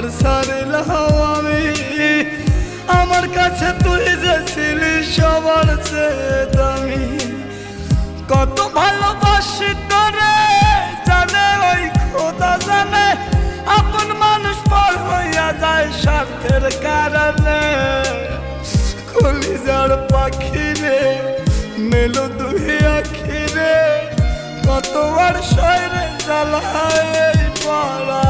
আমার ছাড়লাম আমি, আমার কাছে তুই যে ছিলি সবার চেয়ে দামি। কত ভালোবাসি তোরে জানে ওই খোদা জানে, আপন মানুষ পর হইয়া যায় স্বার্থের কারণে। কলিজার পাখি রে মেলো দুই আখি রে, কত আর শহরে জ্বালায় পড়া